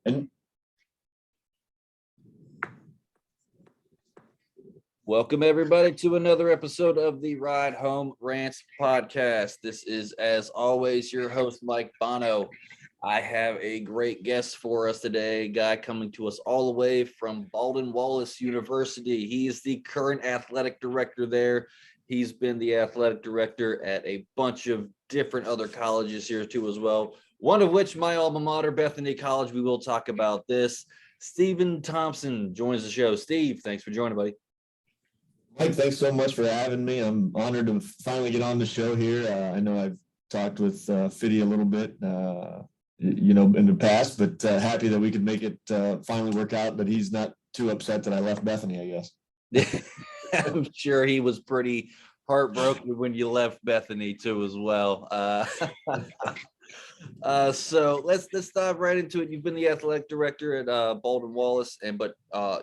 And welcome everybody to another episode of the Ride Home Rants podcast. This is, as always, your host, Mike Bono. I have a great guest for us today, a guy coming to us all the way from Baldwin-Wallace University. He is the current athletic director there. He's been the athletic director at a bunch of different other colleges here too as well, one of which my alma mater, Bethany College. We will talk about this. Stephen Thompson joins the show. Steve, thanks for joining, buddy. Mike, thanks so much for having me. I'm honored to finally get on the show here. I know I've talked with Fiddy a little bit, in the past, but happy that we could make it finally work out, that he's not too upset that I left Bethany, I guess. I'm sure he was pretty heartbroken when you left Bethany too as well. So let's dive right into it. You've been the athletic director at Baldwin-Wallace, but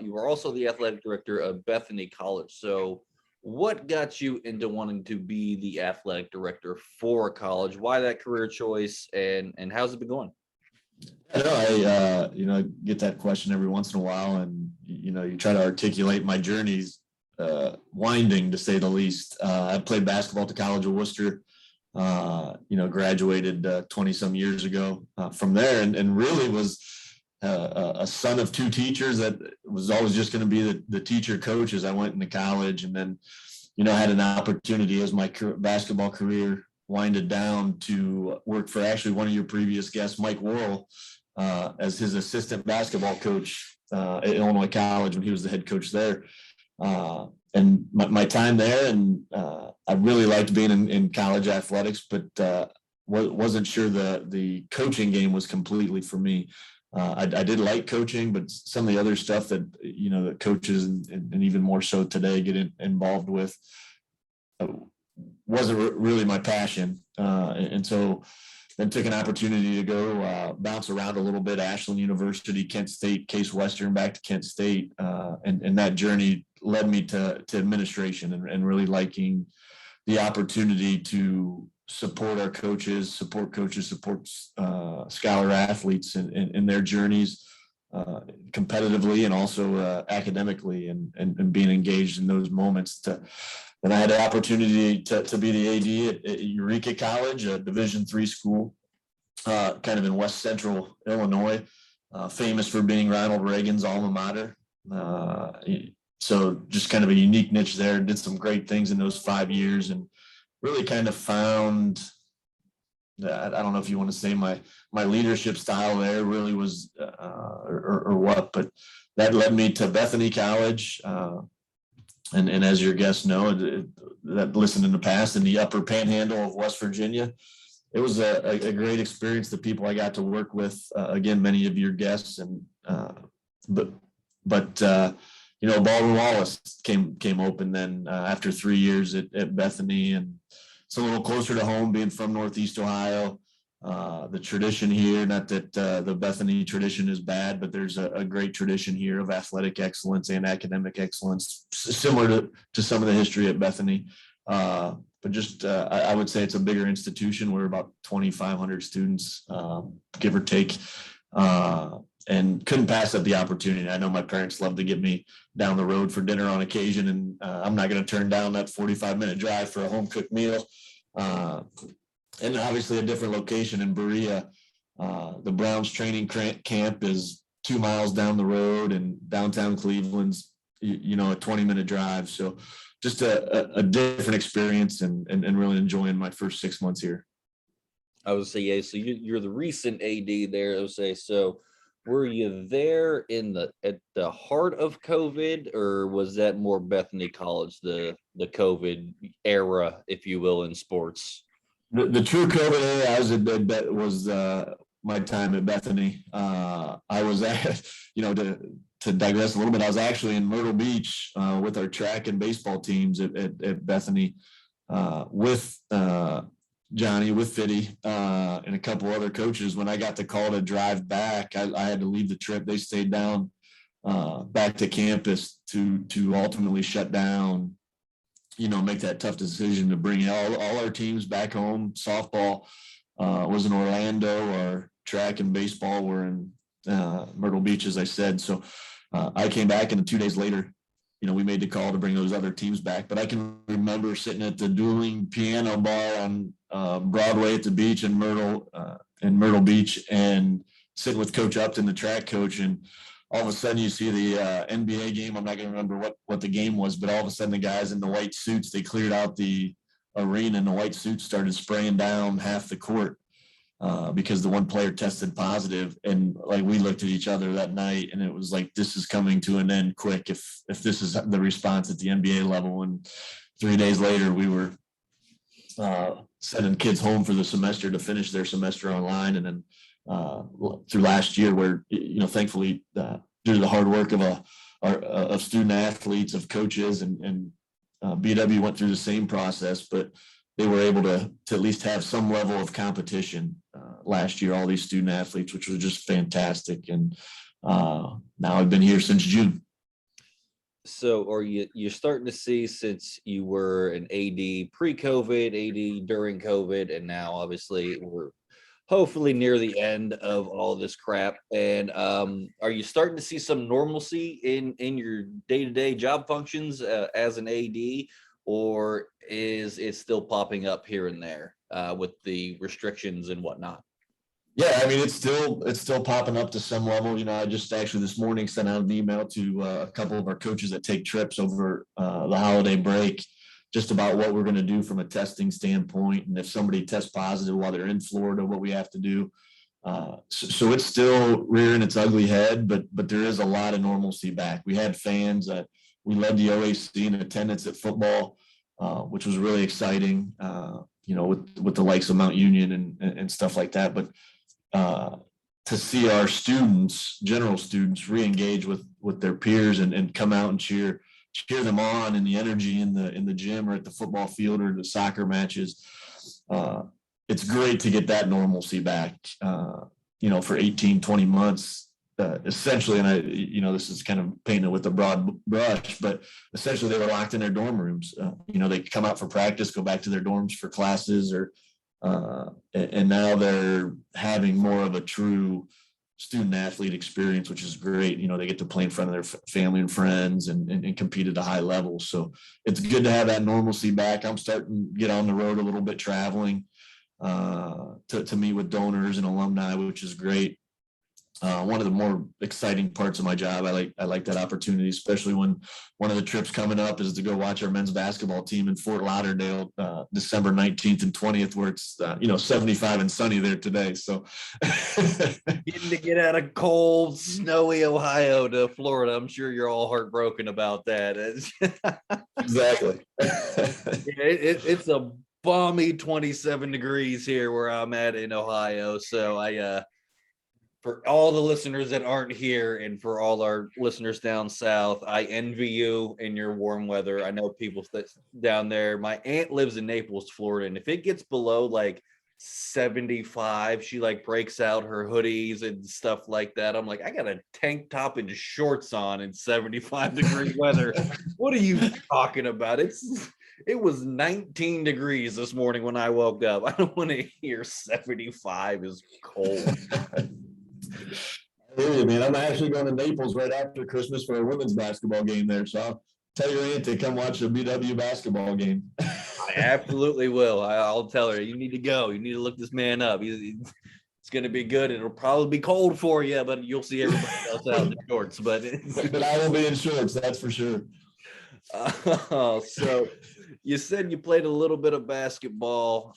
you were also the athletic director of Bethany College. So what got you into wanting to be the athletic director for a college? Why that career choice, and how's it been going? I get that question every once in a while, and you try to articulate my journeys, winding to say the least. I played basketball at the College of Worcester. Graduated 20 some years ago from there, and really was a son of two teachers that was always just going to be the teacher coach as I went into college. And then, had an opportunity as my basketball career winded down to work for actually one of your previous guests, Mike Worrell, as his assistant basketball coach at Illinois College when he was the head coach there. And my time there, and I really liked being in college athletics, but wasn't sure the coaching game was completely for me. I did like coaching, but some of the other stuff that the coaches and even more so today get involved with wasn't really my passion. And so then took an opportunity to go bounce around a little bit, Ashland University, Kent State, Case Western, back to Kent State. And that journey led me to administration and really liking the opportunity to support our coaches, support scholar athletes in their journeys competitively and also academically, and being engaged in those moments. And I had the opportunity to be the AD at Eureka College, a Division III school, kind of in West Central Illinois, famous for being Ronald Reagan's alma mater. So just kind of a unique niche there. Did some great things in those 5 years, and really kind of found, I don't know if you want to say my leadership style there really was or what, but that led me to Bethany College. And as your guests know, that listened in the past, in the upper panhandle of West Virginia, it was a great experience. The people I got to work with, again, many of your guests, and Baldwin-Wallace came open then after 3 years at Bethany, and it's a little closer to home, being from Northeast Ohio. The tradition here, not that the Bethany tradition is bad, but there's a great tradition here of athletic excellence and academic excellence, similar to some of the history at Bethany. But just I would say it's a bigger institution. We're about 2,500 students, give or take, and couldn't pass up the opportunity. I know my parents love to get me down the road for dinner on occasion, and I'm not going to turn down that 45-minute drive for a home-cooked meal. And obviously a different location in Berea. The Browns training camp is 2 miles down the road, and downtown Cleveland's, a 20-minute drive. So just a different experience, and really enjoying my first 6 months here. I would say, yeah. So you're the recent AD there. I would say, so were you there at the heart of COVID, or was that more Bethany College, the COVID era, if you will, in sports? The true COVID era was my time at Bethany. I was at, to digress a little bit, I was actually in Myrtle Beach with our track and baseball teams at Bethany with Johnny, with Fiddy, and a couple other coaches. When I got the call to drive back, I had to leave the trip. They stayed down back to campus to ultimately shut down, make that tough decision to bring all our teams back home. Softball was in Orlando. Our track and baseball were in Myrtle Beach, as I said. So I came back, and 2 days later, we made the call to bring those other teams back. But I can remember sitting at the dueling piano bar on Broadway at the beach in Myrtle Beach, and sitting with Coach Upton, the track coach, and all of a sudden you see the NBA game. I'm not going to remember what the game was, but all of a sudden the guys in the white suits, they cleared out the arena, and the white suits started spraying down half the court because the one player tested positive. And like, we looked at each other that night, and it was like, this is coming to an end quick if this is the response at the NBA level. And 3 days later, we were sending kids home for the semester to finish their semester online. And then through last year, where thankfully due to the hard work of student athletes, of coaches, and BW went through the same process, but they were able to at least have some level of competition last year, all these student athletes, which was just fantastic. And now I've been here since June. So, or you're starting to see, since you were an AD pre-COVID, AD during COVID, and now obviously we're hopefully near the end of all this crap. And are you starting to see some normalcy in your day-to-day job functions as an AD, or is it still popping up here and there with the restrictions and whatnot? Yeah, I mean, it's still popping up to some level. I just actually this morning sent out an email to a couple of our coaches that take trips over the holiday break, just about what we're going to do from a testing standpoint, and if somebody tests positive while they're in Florida, what we have to do. So it's still rearing its ugly head, but there is a lot of normalcy back. We had fans. We led the OAC in attendance at football, which was really exciting. With the likes of Mount Union and stuff like that. But to see our students, general students, re-engage with their peers and come out and cheer them on, and the energy in the gym or at the football field or the soccer matches, it's great to get that normalcy back. For 18, 20 months, essentially, and this is kind of painted with a broad brush, but essentially they were locked in their dorm rooms. They come out for practice, go back to their dorms for classes, and now they're having more of a true student athlete experience, which is great. They get to play in front of their family and friends and compete at a high level. So it's good to have that normalcy back. I'm starting to get on the road a little bit, traveling to meet with donors and alumni, which is great. One of the more exciting parts of my job. I like that opportunity, especially when one of the trips coming up is to go watch our men's basketball team in Fort Lauderdale, December 19th and 20th, where it's 75 and sunny there today. So getting to get out of cold, snowy Ohio to Florida, I'm sure you're all heartbroken about that. Exactly. It's a balmy 27 degrees here where I'm at in Ohio. So for all the listeners that aren't here, and for all our listeners down south, I envy you in your warm weather. I know people down there. My aunt lives in Naples, Florida, and if it gets below like 75, she like breaks out her hoodies and stuff like that. I'm like, I got a tank top and shorts on in 75 degree weather. What are you talking about? It was 19 degrees this morning when I woke up. I don't want to hear 75 is cold. Hey, man, I'm actually going to Naples right after Christmas for a women's basketball game there. So I'll tell your aunt to come watch a BW basketball game. I absolutely will. I'll tell her, you need to go. You need to look this man up. It's going to be good. It'll probably be cold for you, but you'll see everybody else out in the shorts. But I will be in shorts, that's for sure. So you said you played a little bit of basketball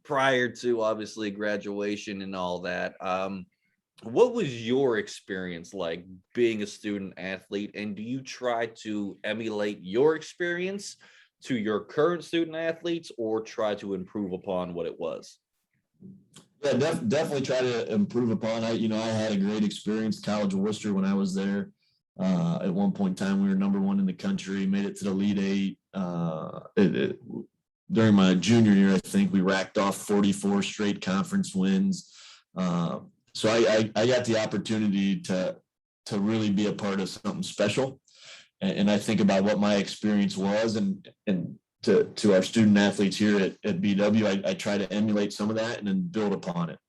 prior to obviously graduation and all that. What was your experience like being a student athlete, and do you try to emulate your experience to your current student athletes, or try to improve upon what it was? Yeah, definitely try to improve upon. I had a great experience, College of Worcester, when I was there. At one point in time, we were number one in the country, made it to the Elite Eight. During my junior year, I think we racked off 44 straight conference wins. So I got the opportunity to really be a part of something special. And I think about what my experience was, and to our student athletes here at BW, I try to emulate some of that and then build upon it.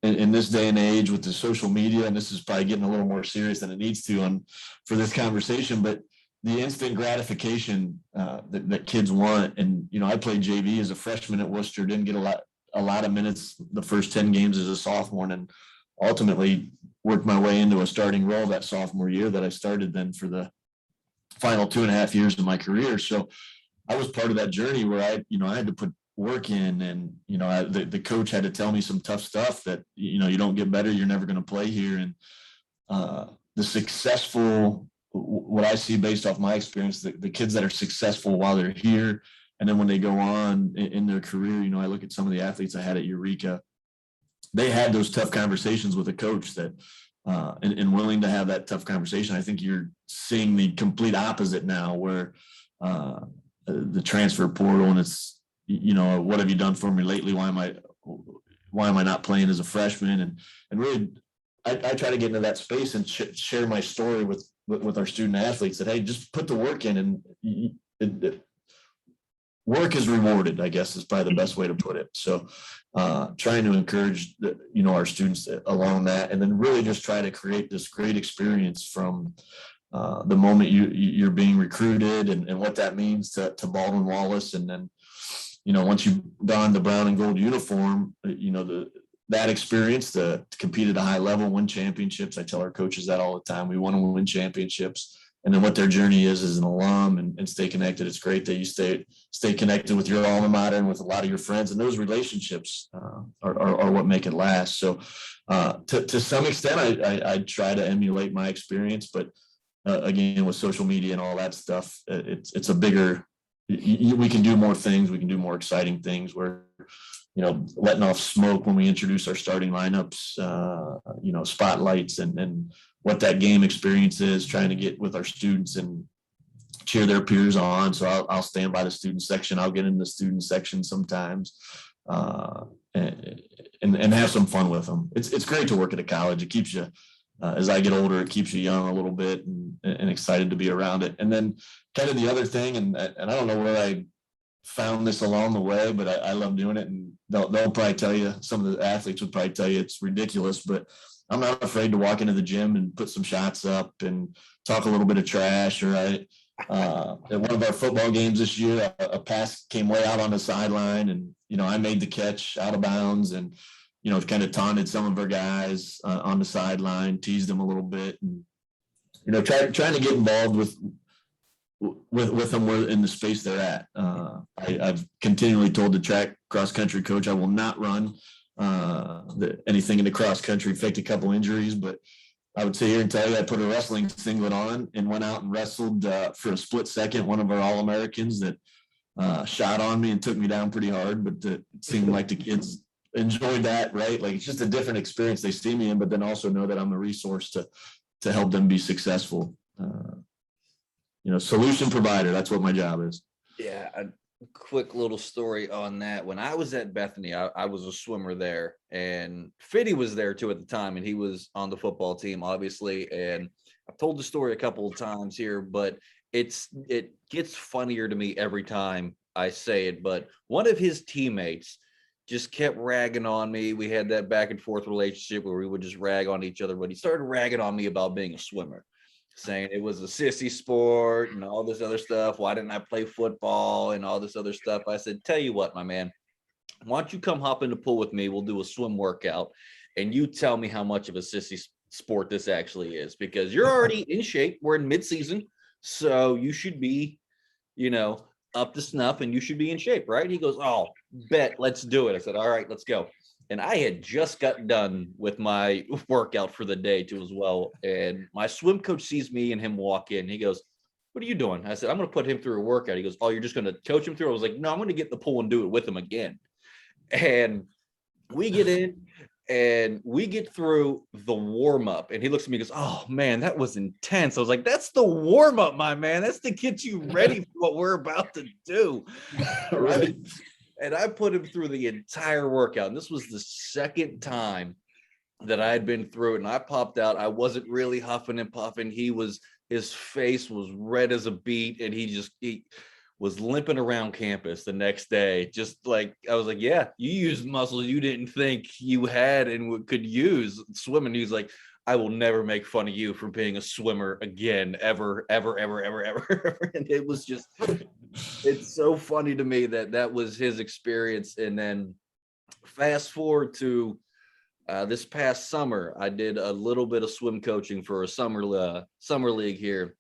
in this day and age with the social media, and this is probably getting a little more serious than it needs to for this conversation, but the instant gratification that kids want. And, I played JV as a freshman at Worcester, didn't get a lot of minutes the first 10 games as a sophomore, and ultimately worked my way into a starting role that sophomore year that I started then for the final 2.5 years of my career. So I was part of that journey where I had to put work in, and, the coach had to tell me some tough stuff that, you don't get better, you're never going to play here. And the successful, what I see based off my experience, the kids that are successful while they're here, and then when they go on in their career, I look at some of the athletes I had at Eureka, they had those tough conversations with a coach that, and willing to have that tough conversation. I think you're seeing the complete opposite now, where the transfer portal, and it's, what have you done for me lately? Why am I not playing as a freshman? And really, I try to get into that space and share my story with our student athletes that, hey, just put the work in, and work is rewarded, I guess is probably the best way to put it. So trying to encourage our students along that, and then really just try to create this great experience from the moment you're being recruited, and what that means to Baldwin Wallace. And then, once you don the brown and gold uniform, that experience to compete at a high level, win championships. I tell our coaches that all the time. We want to win championships. And then what their journey is as an alum, and stay connected. It's great that you stay connected with your alma mater and with a lot of your friends, and those relationships are what make it last. So to some extent, I try to emulate my experience, but again, with social media and all that stuff, it's a bigger, we can do more things. We can do more exciting things, where, letting off smoke when we introduce our starting lineups, spotlights, and what that game experience is, trying to get with our students and cheer their peers on. So I'll stand by the student section. I'll get in the student section sometimes, and have some fun with them. It's great to work at a college. It keeps you, as I get older, it keeps you young a little bit, and excited to be around it. And then kind of the other thing, and I don't know where I found this along the way, but I love doing it. And they'll probably tell you, some of the athletes would probably tell you it's ridiculous, but I'm not afraid to walk into the gym and put some shots up and talk a little bit of trash. Or at one of our football games this year, a pass came way out on the sideline, and, I made the catch out of bounds, and, kind of taunted some of our guys on the sideline, teased them a little bit, and, trying to get involved with them where in the space they're at. I've continually told the track cross country coach I will not run anything in the cross country, faked a couple injuries, but I would sit here and tell you I put a wrestling singlet on and went out and wrestled for a split second one of our All-Americans that shot on me and took me down pretty hard, but it seemed like the kids enjoyed that, right? Like, it's just a different experience they see me in, but then also know that I'm a resource to help them be successful. Solution provider, that's what my job is. Yeah. A quick little story on that. When I was at Bethany, I was a swimmer there, and Fitty was there too at the time, and he was on the football team, obviously. And I've told the story a couple of times here, but it gets funnier to me every time I say it. But one of his teammates just kept ragging on me. We had that back and forth relationship where we would just rag on each other, but he started ragging on me about being a swimmer, saying it was a sissy sport and all this other stuff. Why didn't I play football and all this other stuff? I said, tell you what, my man, why don't you come hop in the pool with me? We'll do a swim workout, and you tell me how much of a sissy sport this actually is, because you're already in shape. We're in mid-season, so you should be, up to snuff, and you should be in shape, right? He goes, oh, bet, let's do it. I said, all right, let's go. And I had just got done with my workout for the day too as well. And my swim coach sees me and him walk in. He goes, what are you doing? I said, I'm going to put him through a workout. He goes, oh, you're just going to coach him through? I was like, no, I'm going to get in the pool and do it with him again. And we get in and we get through the warm up, and he looks at me and goes, oh man, that was intense. I was like, that's the warm up, my man. That's to get you ready for what we're about to do. Right. And I put him through the entire workout. And this was the second time that I had been through it. And I popped out. I wasn't really huffing and puffing. His face was red as a beet. And was limping around campus the next day. Just like, I was like, yeah, you used muscles you didn't think you had and could use swimming. He was like, I will never make fun of you for being a swimmer again, ever, ever, ever, ever, ever. And it was just, it's so funny to me that that was his experience. And then fast forward to this past summer, I did a little bit of swim coaching for a summer league here.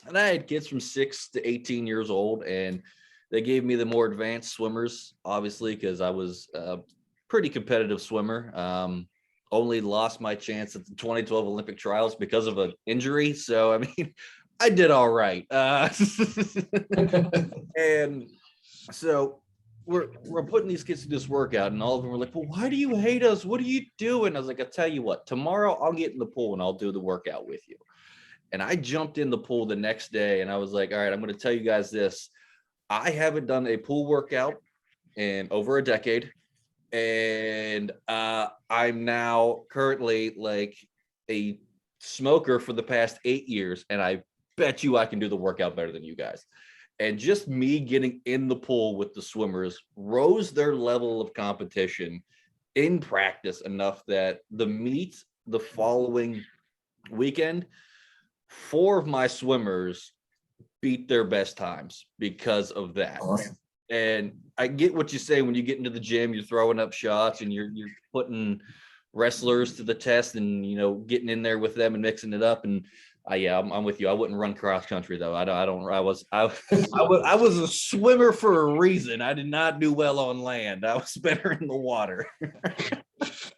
And I had kids from 6 to 18 years old, and they gave me the more advanced swimmers, obviously, because I was a pretty competitive swimmer. Only lost my chance at the 2012 Olympic trials because of an injury. So, I mean, I did all right. And so we're putting these kids through this workout, and all of them were like, well, why do you hate us? What are you doing? I was like, I'll tell you what, tomorrow I'll get in the pool and I'll do the workout with you. And I jumped in the pool the next day, and I was like, all right, I'm going to tell you guys this. I haven't done a pool workout in over a decade. And I'm now currently like a smoker for the past 8 years. And I bet you I can do the workout better than you guys. And just me getting in the pool with the swimmers rose their level of competition in practice enough that the meet the following weekend, 4 of my swimmers beat their best times because of that. Awesome. And I get what you say when you get into the gym, you're throwing up shots and you're putting wrestlers to the test and, you know, getting in there with them and mixing it up. And yeah, I'm with you. I wouldn't run cross country though. I was a swimmer for a reason. I did not do well on land. I was better in the water.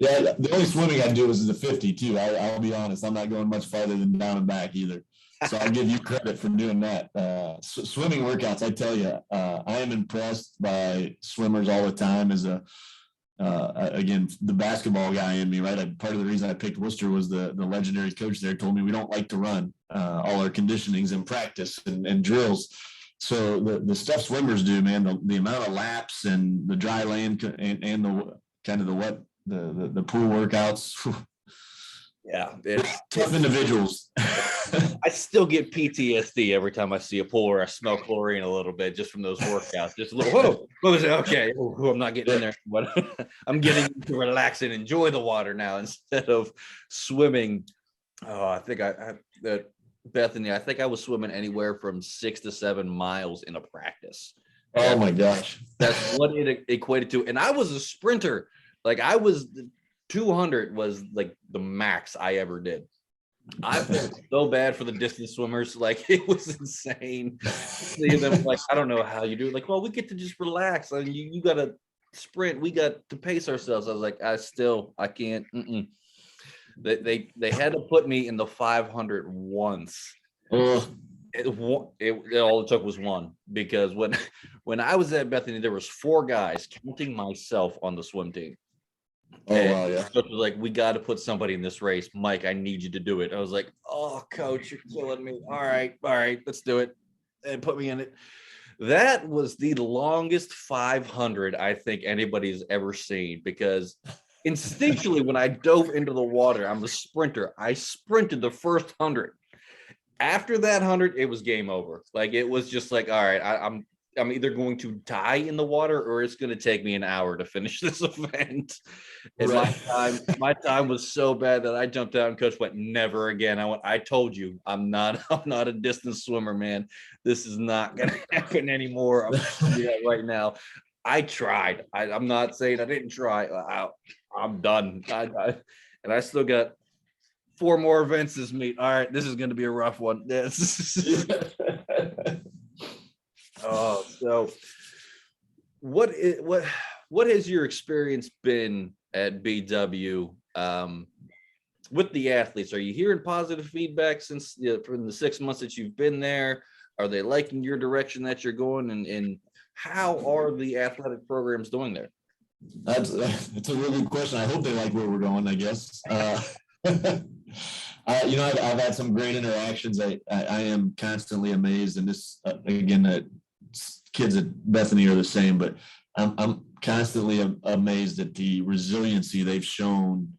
Yeah, the only swimming I do is the 50 too. I'll be honest. I'm not going much farther than down and back either. So I'll give you credit for doing that. Swimming workouts, I tell you, I am impressed by swimmers all the time. As again, the basketball guy in me, right? Part of the reason I picked Worcester was the legendary coach there told me we don't like to run. All our conditionings and practice and drills. So the stuff swimmers do, man, the amount of laps and the dry land and the kind of the wet, the pool workouts. Yeah, tough individuals. I still get PTSD every time I see a pool or I smell chlorine a little bit just from those workouts. Just a little, whoa, what was it? Okay, I'm not getting in there. But I'm getting to relax and enjoy the water now instead of swimming. Oh, I think Bethany, I think I was swimming anywhere from 6 to 7 miles in a practice. Oh my gosh. That's what it equated to. And I was a sprinter. Like 200 was like the max I ever did. I felt so bad for the distance swimmers. Like it was insane. See them like, I don't know how you do it. Like, well, we get to just relax. I mean, you got to sprint. We got to pace ourselves. I was like, I can't. They had to put me in the 500 once. It all it took was one, because when I was at Bethany, there was 4 guys, counting myself, on the swim team. Oh, wow, yeah. Coach was like, we got to put somebody in this race. Mike, I need you to do it. I was like, oh, coach, you're killing me. All right, let's do it. And put me in it. That was the longest 500 I think anybody's ever seen, because instinctually, when I dove into the water, I'm a sprinter. I sprinted the first 100. After that 100, it was game over. Like, it was just like, all right, I'm either going to die in the water or it's going to take me an hour to finish this event. And right. my time was so bad that I jumped out and coach went, never again. I told you, I'm not a distance swimmer, man. This is not going to happen anymore. I'm telling you that right now. I tried. I'm not saying I didn't try. I'm done. And I still got 4 more events this meet. All right, this is going to be a rough one. Oh, so what has your experience been at BW with the athletes? Are you hearing positive feedback since from the 6 months that you've been there? Are they liking your direction that you're going? And how are the athletic programs doing there? That's a really good question. I hope they like where we're going, I guess. I've had some great interactions. I am constantly amazed, and this again, kids at Bethany are the same, but I'm constantly amazed at the resiliency they've shown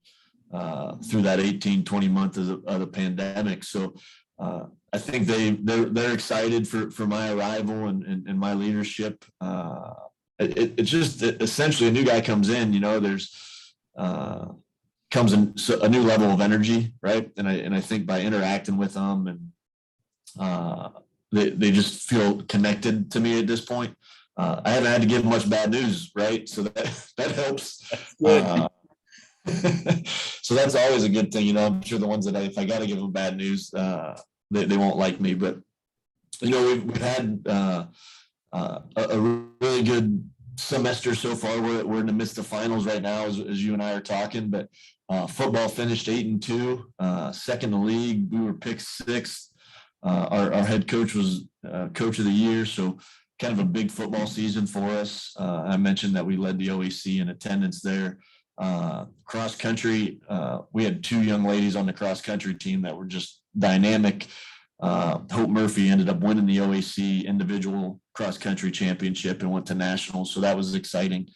through that 18-20 months of the pandemic. So I think they're excited for my arrival and my leadership. It's just essentially a new guy comes in, there's comes in a new level of energy, right? And I think by interacting with them and they just feel connected to me at this point. I haven't had to give much bad news, right? So that helps. So that's always a good thing, I'm sure the ones that if I got to give them bad news, they won't like me. But we've had a really good semester so far. We're in the midst of finals right now, as you and I are talking. But football finished 8-2, second in the league. We were picked sixth. Our head coach was coach of the year, so kind of a big football season for us. I mentioned that we led the OAC in attendance there. Cross country, we had two young ladies on the cross country team that were just dynamic. Hope Murphy ended up winning the OAC individual cross country championship and went to nationals, so that was exciting.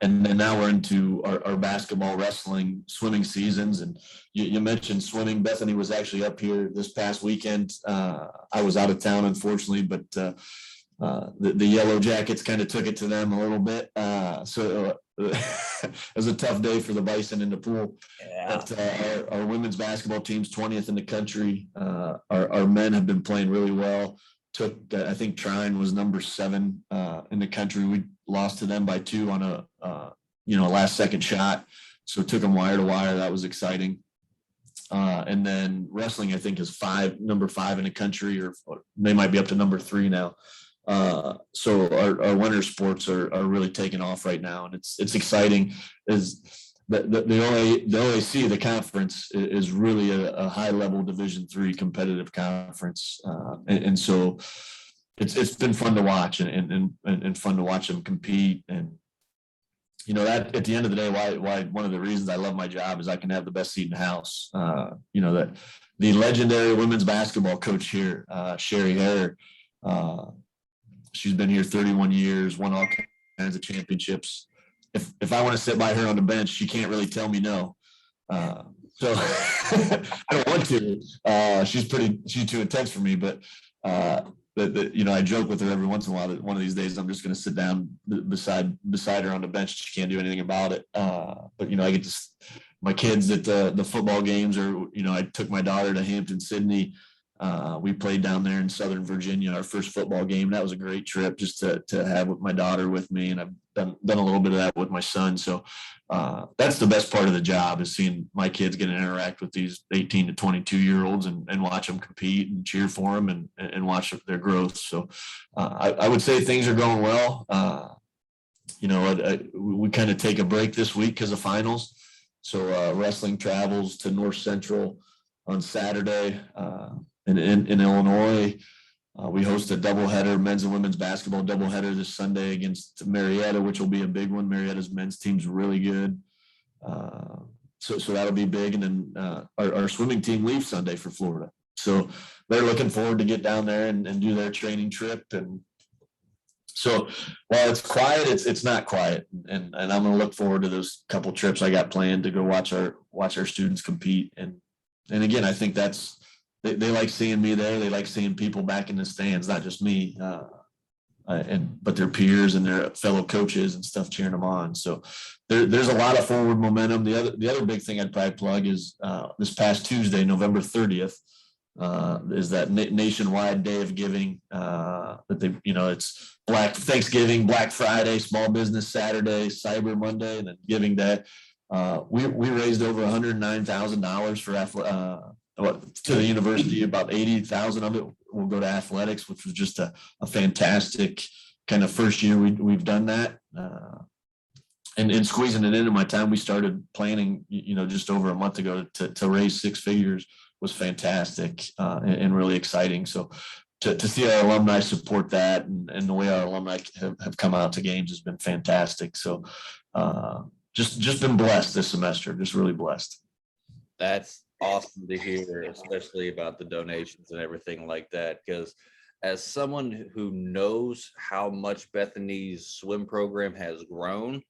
And then now we're into our basketball, wrestling, swimming seasons. And you mentioned swimming. Bethany was actually up here this past weekend. I was out of town, unfortunately, but the Yellow Jackets kind of took it to them a little bit. So it was a tough day for the Bison in the pool. Yeah. But our women's basketball team's 20th in the country. Our men have been playing really well. I think Trine was number 7 in the country. We lost to them by 2 on a last second shot. So took them wire to wire. That was exciting. And then wrestling, I think, is number 5 in the country, or they might be up to number 3 now. So our winter sports are really taking off right now, and it's exciting. Is the OAC, the conference, is really a high level Division III competitive conference, and so it's been fun to watch and fun to watch them compete. And that at the end of the day, why one of the reasons I love my job is I can have the best seat in the house. That the legendary women's basketball coach here, Sherry Hare, she's been here 31 years, won all kinds of championships. If I want to sit by her on the bench, she can't really tell me no. So I don't want to. She's too intense for me. But I joke with her every once in a while that one of these days I'm just going to sit down beside her on the bench. She can't do anything about it. But I get to my kids at the football games, or I took my daughter to Hampton, Sydney. We played down there in Southern Virginia, our first football game. That was a great trip just to have with my daughter with me. And I've done a little bit of that with my son. So that's the best part of the job, is seeing my kids get to interact with these 18 to 22-year-olds and watch them compete and cheer for them and watch their growth. So I would say things are going well. We kind of take a break this week because of finals. So wrestling travels to North Central on Saturday. In Illinois, we host a doubleheader, men's and women's basketball doubleheader this Sunday against Marietta, which will be a big one. Marietta's men's team's really good. So that'll be big. And then our swimming team leaves Sunday for Florida. So they're looking forward to get down there and do their training trip. And so while it's quiet, it's not quiet. And I'm going to look forward to those couple trips I got planned to go watch our students compete. And again, I think that's, they like seeing me there. They like seeing people back in the stands, not just me, but their peers and their fellow coaches and stuff cheering them on. So there's a lot of forward momentum. The other big thing I'd probably plug is this past Tuesday, November 30th, is that nationwide day of giving. It's Black Thanksgiving, Black Friday, Small Business Saturday, Cyber Monday, and then Giving Day. We raised over $109,000 for to the university. About 80,000 of it will go to athletics, which was just a fantastic kind of first year we've done that. And squeezing it into my time, we started planning, just over a month ago to raise 6 figures was fantastic and really exciting. So to see our alumni support that and the way our alumni have come out to games has been fantastic. So just been blessed this semester, just really blessed. That's awesome to hear, especially about the donations and everything like that, because as someone who knows how much Bethany's swim program has grown,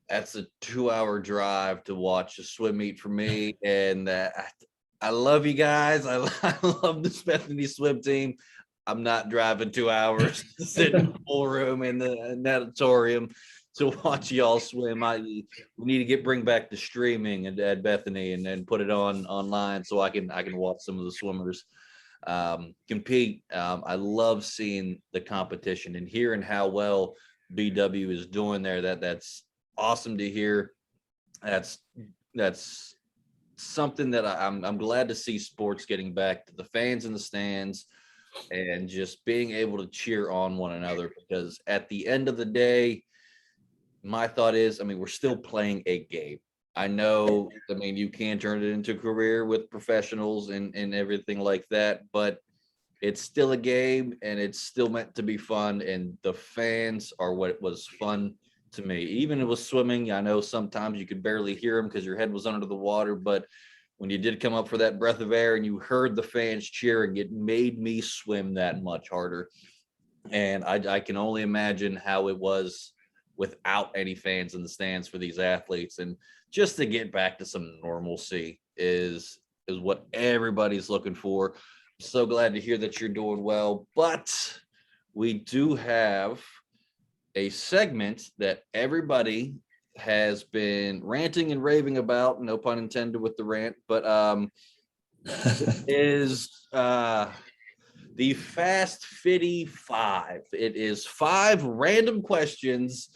that's a 2-hour drive to watch a swim meet for me. And I love you guys. I love this Bethany swim team. I'm not driving 2 hours to sit in the pool room in the natatorium to watch y'all swim. We need to bring back the streaming at Bethany and then put it online so I can watch some of the swimmers compete. I love seeing the competition and hearing how well BW is doing there. That's awesome to hear. That's something that I'm glad to see sports getting back to the fans in the stands and just being able to cheer on one another, because at the end of the day, my thought is, I mean, we're still playing a game. I know, I mean, you can turn it into a career with professionals and everything like that, but it's still a game and it's still meant to be fun. And the fans are what was fun to me. Even it was swimming. I know sometimes you could barely hear them because your head was under the water, but when you did come up for that breath of air and you heard the fans cheering, it made me swim that much harder. And I can only imagine how it was without any fans in the stands for these athletes. And just to get back to some normalcy is what everybody's looking for. I'm so glad to hear that you're doing well, but we do have a segment that everybody has been ranting and raving about, no pun intended with the rant, but is the Fast Fitty 5. It is 5 random questions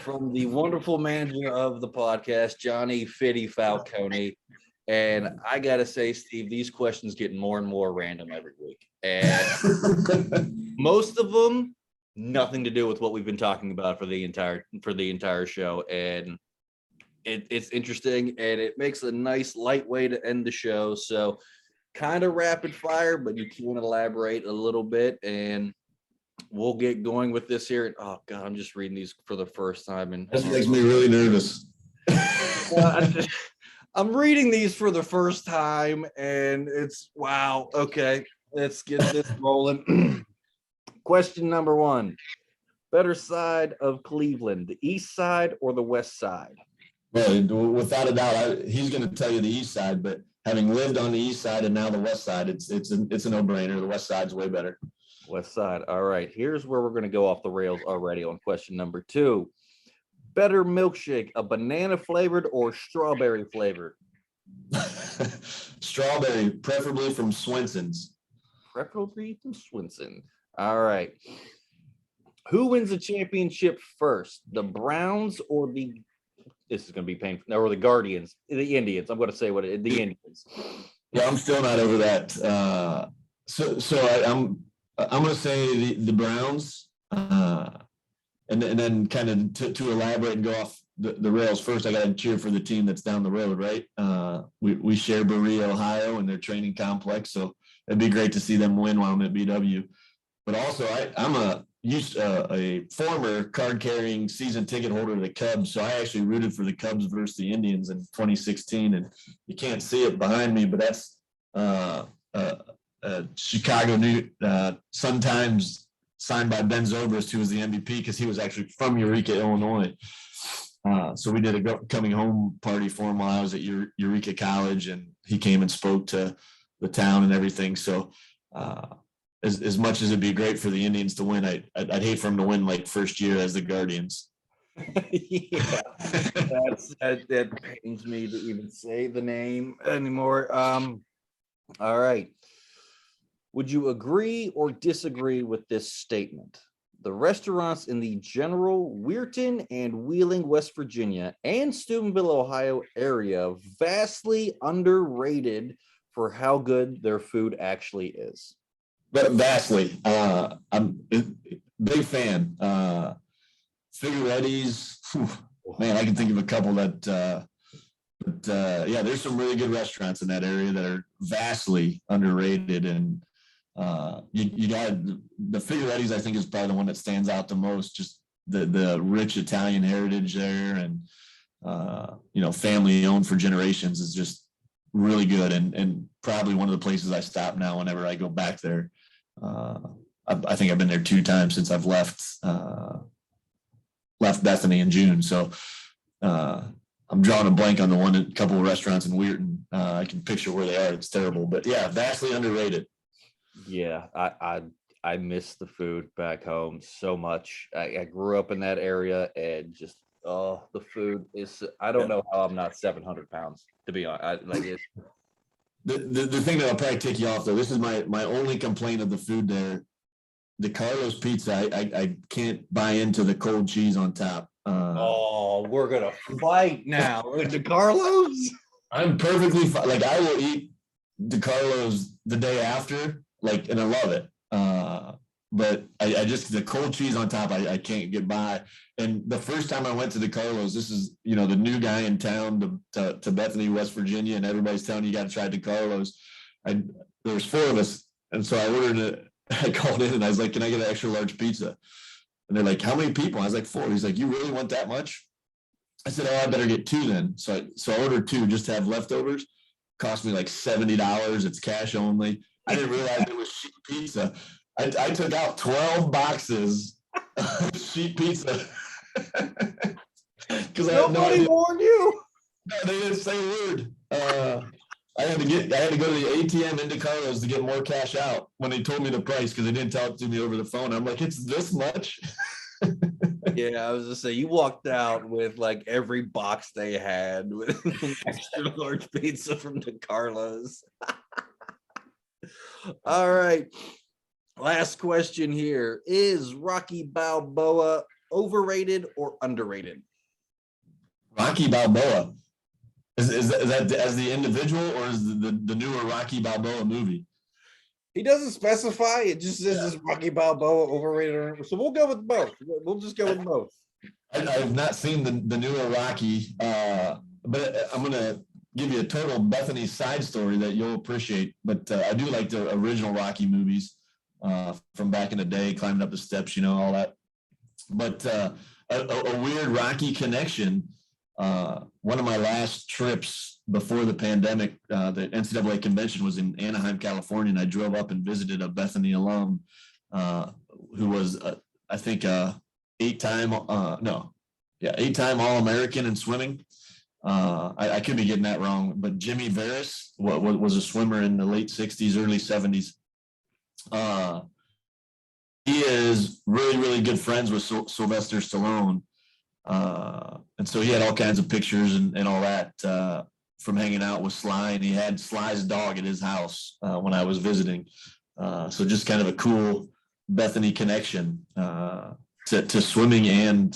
from the wonderful manager of the podcast, Johnny Fitty Falcone. And I gotta say, Steve, these questions get more and more random every week, and most of them nothing to do with what we've been talking about for the entire show. And it's interesting, and it makes a nice light way to end the show. So kind of rapid fire, but you can elaborate a little bit, and we'll get going with this here. Oh God, I'm just reading these for the first time, and This makes me really nervous. I'm reading these for the first time, and it's wow. Okay, let's get this rolling. Question number 1. Better side of Cleveland, the east side or the west side? Well, without a doubt, he's going to tell you the east side, but having lived on the east side and now the west side, it's a no-brainer. The west side's way better. West side. All right. Here's where we're going to go off the rails already on question number 2. Better milkshake, a banana flavored or strawberry flavored? Strawberry, preferably from Swenson's. Preferably from Swenson. All right. Who wins the championship first, the Browns or this is going to be painful, or the Guardians, the Indians? I'm going to say the Indians. Yeah, I'm still not over that. I'm going to say the Browns, and then kind of to elaborate and go off the rails first, I got to cheer for the team that's down the road, right? We share Berea, Ohio, and their training complex, so it'd be great to see them win while I'm at BW. But also, I'm a former card-carrying season ticket holder of the Cubs, so I actually rooted for the Cubs versus the Indians in 2016, and you can't see it behind me, but that's Chicago Sun-Times signed by Ben Zobrist, who was the MVP because he was actually from Eureka, Illinois. So we did a coming home party for him while I was at Eureka College, and he came and spoke to the town and everything. So as much as it'd be great for the Indians to win, I'd hate for them to win like first year as the Guardians. Yeah, that pains me to even say the name anymore. All right. Would you agree or disagree with this statement? The restaurants in the general Weirton and Wheeling, West Virginia, and Steubenville, Ohio area vastly underrated for how good their food actually is. But vastly, I'm a big fan. Figueretti's, man, I can think of a couple that. But yeah, there's some really good restaurants in that area that are vastly underrated, and you got the Figueretti's. I think is probably the one that stands out the most. Just the rich Italian heritage there, and family owned for generations is just really good, and probably one of the places I stop now whenever I go back there. I think I've been there 2 times since I've left Bethany in June. So I'm drawing a blank on a couple of restaurants in Weirton. I can picture where they are. It's terrible, but yeah, vastly underrated. Yeah, I miss the food back home so much. I grew up in that area, and just the food is. I don't know how I'm not 700 pounds, to be honest. Like it. The thing that'll probably take you off though. This is my only complaint of the food there. The Carlos pizza, I can't buy into the cold cheese on top. We're gonna fight now, DeCarlos. I'm perfectly fine. Like I will eat DeCarlos the day after, like, and I love it. But I just the cold cheese on top, I can't get by. And the first time I went to DeCarlos, this is the new guy in town to Bethany, West Virginia, and everybody's telling you got to try DeCarlos. There was 4 of us, and so I ordered it. I called in and I was like, "Can I get an extra large pizza?" And they're like, "How many people?" I was like, 4. He's like, "You really want that much?" I said, "Oh, I better get 2 then." So I ordered 2 just to have leftovers. Cost me like $70. It's cash only. I didn't realize it was sheet pizza. I took out 12 boxes of sheet pizza because I had no idea. Warned you. No, they didn't say a word. I had to go to the ATM into Carlos to get more cash out when they told me the price because they didn't tell it to me over the phone. I'm like, it's this much. Yeah, I was just saying, you walked out with like every box they had with an extra large pizza from DeCarlos. All right. Last question here. Is Rocky Balboa overrated or underrated? Rocky Balboa. Is that as the individual or is the newer Rocky Balboa movie? He doesn't specify. It just says is Rocky Balboa overrated. So we'll go with both. We'll just go with both. I've not seen the newer Rocky, but I'm going to give you a total Bethany side story that you'll appreciate. But I do like the original Rocky movies from back in the day, climbing up the steps, all that. But a weird Rocky connection. One of my last trips before the pandemic, the NCAA convention was in Anaheim, California, and I drove up and visited a Bethany alum who was, I think, 8-time All-American in swimming. I could be getting that wrong, but Jimmy Veras was a swimmer in the late 60s, early 70s. He is really, really good friends with Sylvester Stallone. And so he had all kinds of pictures and all that from hanging out with Sly, and he had Sly's dog at his house when I was visiting. So just kind of a cool Bethany connection to swimming and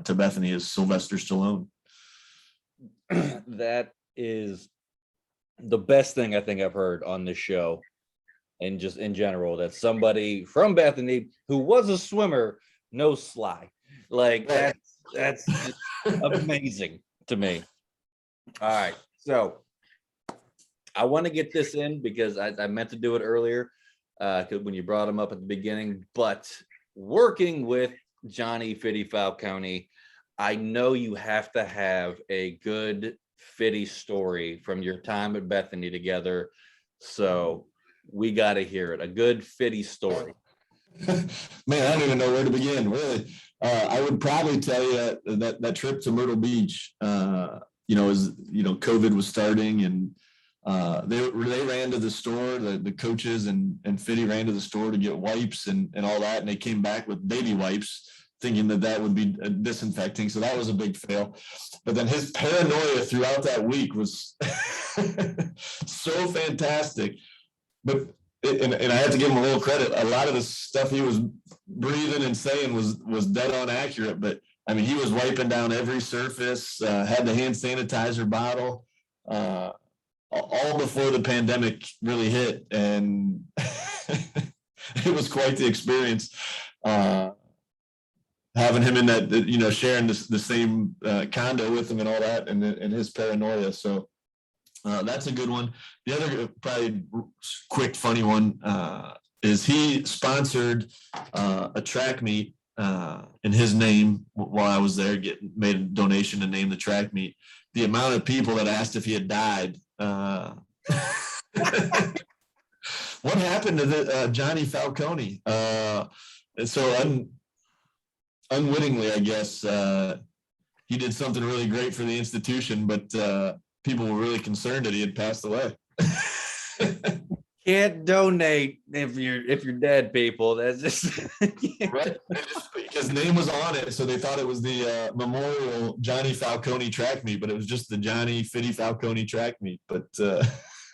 to Bethany is Sylvester Stallone. That is the best thing I think I've heard on this show, and just in general, that somebody from Bethany who was a swimmer knows Sly. Like that's amazing to me. All right, so I want to get this in because I meant to do it earlier when you brought him up at the beginning, but working with Johnny Fitty Falcone, I know you have to have a good Fitty story from your time at Bethany together. So we got to hear it. A good Fitty story. Man, I don't even know where to begin, really. I would probably tell you that trip to Myrtle Beach, as COVID was starting, and they ran to the store, the coaches and Fitty ran to the store to get wipes and all that, and they came back with baby wipes, thinking that would be disinfecting. So that was a big fail. But then his paranoia throughout that week was so fantastic. But and I have to give him a little credit. A lot of the stuff he was breathing and saying was dead on accurate. But I mean, he was wiping down every surface, had the hand sanitizer bottle, all before the pandemic really hit, and it was quite the experience. Having him in that, sharing the same condo with him and all that, and his paranoia. So that's a good one. The other probably quick, funny one is he sponsored a track meet in his name while I was there, made a donation to name the track meet. The amount of people that asked if he had died. What happened to Johnny Falcone? And so unwittingly, I guess, he did something really great for the institution, but people were really concerned that he had passed away. Can't donate if you're dead, people. That's just Right. His name was on it, so they thought it was the memorial Johnny Falcone track meet, but it was just the Johnny Fitty Falcone track meet. But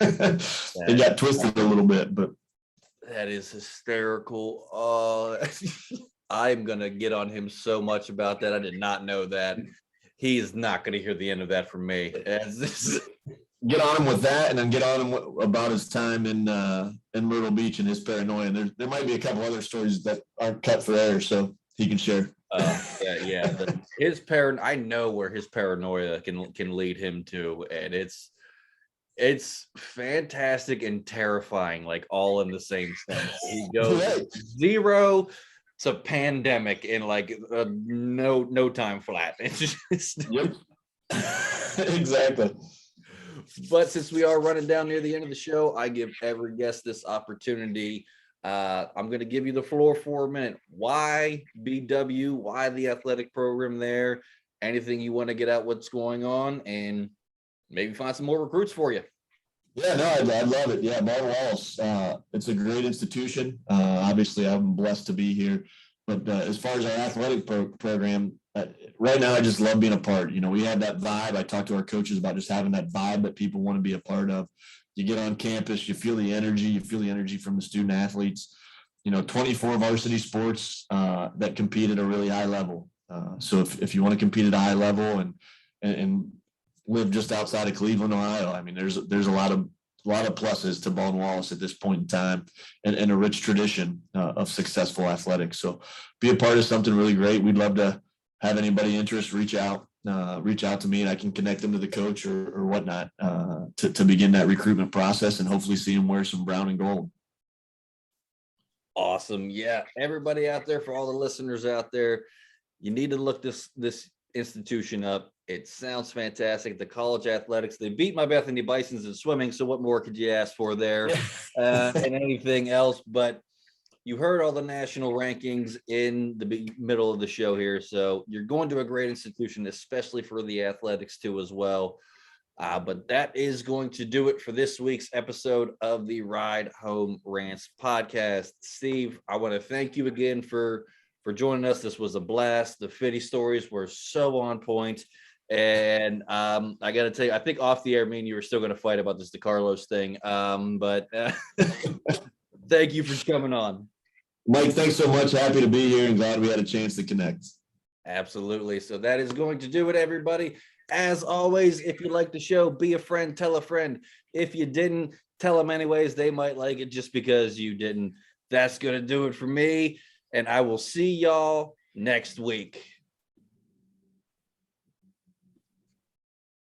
it got twisted a little bit. But that is hysterical. I'm gonna get on him so much about that. I did not know that. He is not gonna hear the end of that from me. Get on him with that, and then get on him about his time in Myrtle Beach and his paranoia. And there might be a couple other stories that aren't cut for air, so he can share. I know where his paranoia can lead him to, and it's fantastic and terrifying, like all in the same sense. He goes 0 to pandemic in like no time flat. It's just yep. Exactly. But since we are running down near the end of the show, I give every guest this opportunity. I'm going to give you the floor for a minute. Why BW? Why the athletic program there? Anything you want to get out what's going on, and maybe find some more recruits for you. Yeah, no, I love it. Yeah, Baldwin Wallace. It's a great institution. Obviously, I'm blessed to be here. But as far as our athletic program, right now, I just love being a part. You know, we have that vibe. I talk to our coaches about just having that vibe that people want to be a part of. You get on campus, you feel the energy. You feel the energy from the student athletes. 24 varsity sports that compete at a really high level. So if you want to compete at a high level and live just outside of Cleveland, Ohio, I mean, there's a lot of pluses to Baldwin Wallace at this point in time, and a rich tradition of successful athletics. So be a part of something really great. We'd love to have anybody interested, reach out to me, and I can connect them to the coach or whatnot to begin that recruitment process and hopefully see them wear some brown and gold. Awesome. Yeah. Everybody out there, for all the listeners out there, you need to look this institution up. It sounds fantastic. The college athletics, they beat my Bethany Bisons in swimming. So what more could you ask for there? And anything else? But you heard all the national rankings in the middle of the show here. So you're going to a great institution, especially for the athletics too, as well. But that is going to do it for this week's episode of the Ride Home Rants podcast. Steve, I want to thank you again for joining us. This was a blast. The Fitty stories were so on point. And I got to tell you, I think off the air, me and you were still going to fight about this DeCarlos thing. But thank you for coming on. Mike, thanks so much. Happy to be here and glad we had a chance to connect. Absolutely. So that is going to do it, everybody. As always, if you like the show, be a friend, tell a friend. If you didn't, tell them anyways. They might like it just because you didn't. That's going to do it for me. And I will see y'all next week.